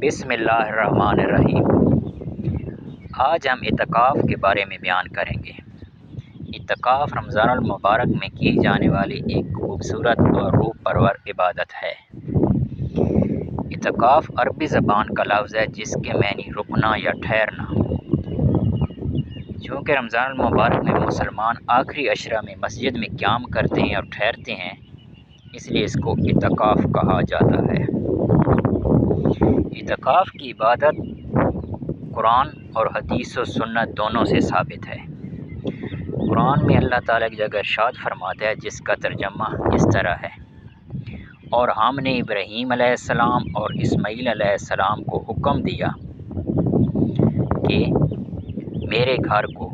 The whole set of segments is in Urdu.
بسم اللہ الرحمن الرحیم۔ آج ہم اعتکاف کے بارے میں بیان کریں گے۔ اعتکاف رمضان المبارک میں کی جانے والی ایک خوبصورت اور روح پرور عبادت ہے۔ اعتکاف عربی زبان کا لفظ ہے جس کے معنی رکنا یا ٹھہرنا۔ چونکہ رمضان المبارک میں مسلمان آخری عشرہ میں مسجد میں قیام کرتے ہیں اور ٹھہرتے ہیں، اس لیے اس کو اعتکاف کہا جاتا ہے۔ اعتکاف کی عبادت قرآن اور حدیث و سنت دونوں سے ثابت ہے۔ قرآن میں اللہ تعالیٰ کی جگہ ارشاد فرماتا ہے جس کا ترجمہ اس طرح ہے: اور ہم نے ابراہیم علیہ السلام اور اسماعیل علیہ السلام کو حکم دیا کہ میرے گھر کو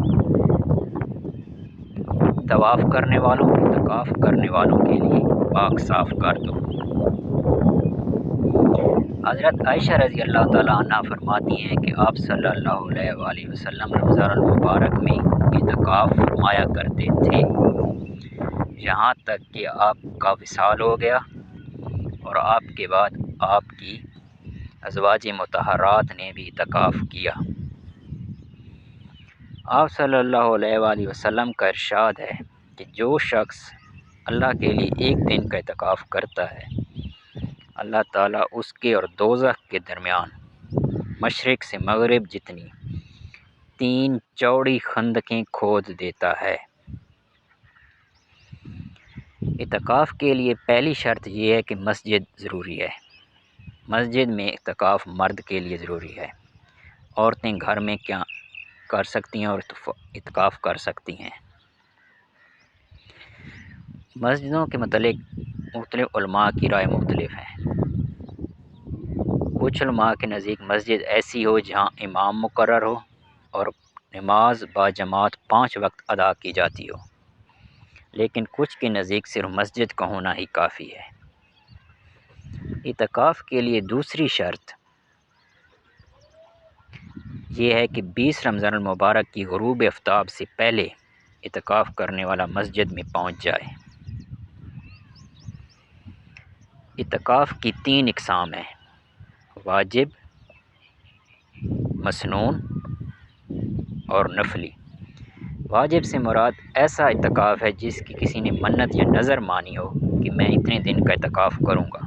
طواف کرنے والوں، اعتکاف کرنے والوں کے لیے پاک صاف کر دو۔ حضرت عائشہ رضی اللہ تعالیٰ عنہ فرماتی ہیں کہ آپ صلی اللہ علیہ وآلہ وسلم رمضان المبارک میں اعتکاف فرمایا کرتے تھے، یہاں تک کہ آپ کا وصال ہو گیا اور آپ کے بعد آپ کی ازواج مطہرات نے بھی اعتکاف کیا۔ آپ صلی اللہ علیہ وآلہ وسلم کا ارشاد ہے کہ جو شخص اللہ کے لیے ایک دن کا اعتکاف کرتا ہے، اللہ تعالیٰ اس کے اور دوزخ کے درمیان مشرق سے مغرب جتنی 3 چوڑی خندقیں کھود دیتا ہے۔ اعتکاف کے لیے پہلی شرط یہ ہے کہ مسجد ضروری ہے۔ مسجد میں اعتکاف مرد کے لیے ضروری ہے۔ عورتیں گھر میں کیا کر سکتی ہیں اور اعتکاف کر سکتی ہیں۔ مسجدوں کے متعلق مختلف علماء کی رائے مختلف ہیں۔ کچھ علماء کے نزدیک مسجد ایسی ہو جہاں امام مقرر ہو اور نماز با جماعت 5 وقت ادا کی جاتی ہو، لیکن کچھ کے نزدیک صرف مسجد کا ہونا ہی کافی ہے۔ اعتکاف کے لیے دوسری شرط یہ ہے کہ 20 رمضان المبارک کی غروب آفتاب سے پہلے اعتکاف کرنے والا مسجد میں پہنچ جائے۔ اعتکاف کی 3 اقسام ہیں: واجب، مسنون اور نفلی۔ واجب سے مراد ایسا اعتکاف ہے جس کی کسی نے منت یا نظر مانی ہو کہ میں اتنے دن کا اعتکاف کروں گا،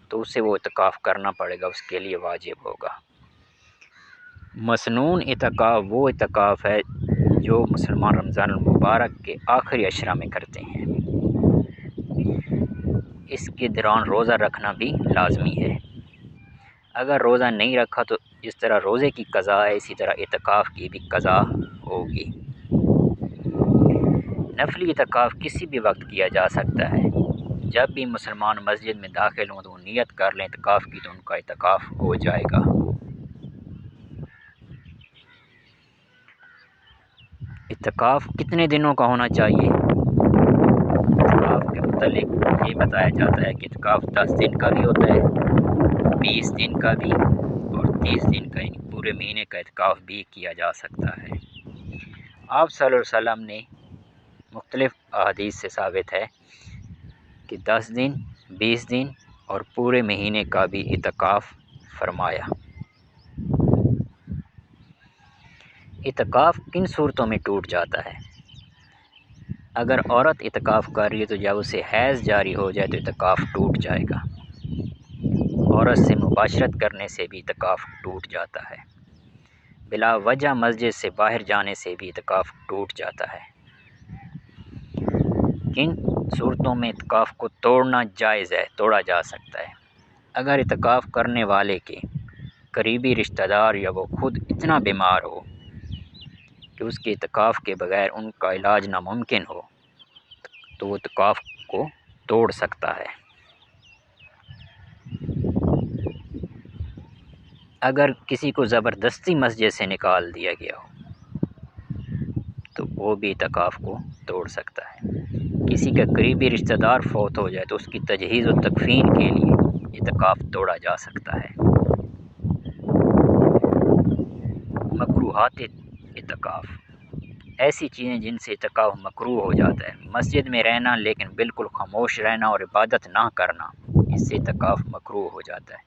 تو اسے وہ اعتکاف کرنا پڑے گا، اس کے لیے واجب ہوگا۔ مسنون اعتکاف وہ اعتکاف ہے جو مسلمان رمضان المبارک کے آخری عشرہ میں کرتے ہیں۔ اس کے دوران روزہ رکھنا بھی لازمی ہے۔ اگر روزہ نہیں رکھا تو جس طرح روزے کی قضا ہے، اسی طرح اعتکاف کی بھی قضا ہوگی۔ نفلی اعتکاف کسی بھی وقت کیا جا سکتا ہے۔ جب بھی مسلمان مسجد میں داخل ہوں تو وہ نیت کر لیں اعتکاف کی، تو ان کا اعتکاف ہو جائے گا۔ اعتکاف کتنے دنوں کا ہونا چاہیے؟ اعتکاف کے متعلق یہ بتایا جاتا ہے کہ اعتکاف 10 دن کا بھی ہوتا ہے، 20 دن کا بھی اور 30 دن کا، یعنی پورے مہینے کا اعتکاف بھی کیا جا سکتا ہے۔ آپ صلی اللہ علیہ وسلم نے مختلف احادیث سے ثابت ہے کہ 10 دن، 20 دن اور پورے مہینے کا بھی اعتکاف فرمایا۔ اعتکاف کن صورتوں میں ٹوٹ جاتا ہے؟ اگر عورت اعتکاف کر رہی ہے تو جب اسے حیض جاری ہو جائے تو اعتکاف ٹوٹ جائے گا۔ عورت سے مباشرت کرنے سے بھی اعتکاف ٹوٹ جاتا ہے۔ بلا وجہ مسجد سے باہر جانے سے بھی اعتکاف ٹوٹ جاتا ہے۔ کن صورتوں میں اعتکاف کو توڑنا جائز ہے، توڑا جا سکتا ہے؟ اگر اعتکاف کرنے والے کے قریبی رشتہ دار یا وہ خود اتنا بیمار ہو کہ اس کے اعتکاف کے بغیر ان کا علاج ناممکن ہو، تو وہ اعتکاف کو توڑ سکتا ہے۔ اگر کسی کو زبردستی مسجد سے نکال دیا گیا ہو تو وہ بھی اعتکاف کو توڑ سکتا ہے۔ کسی کا قریبی رشتہ دار فوت ہو جائے تو اس کی تجہیز و تکفین کے لیے اعتکاف توڑا جا سکتا ہے۔ مکروہات اعتکاف ایسی چیزیں جن سے اعتکاف مکروہ ہو جاتا ہے۔ مسجد میں رہنا لیکن بالکل خاموش رہنا اور عبادت نہ کرنا، اس سے اعتکاف مکروہ ہو جاتا ہے۔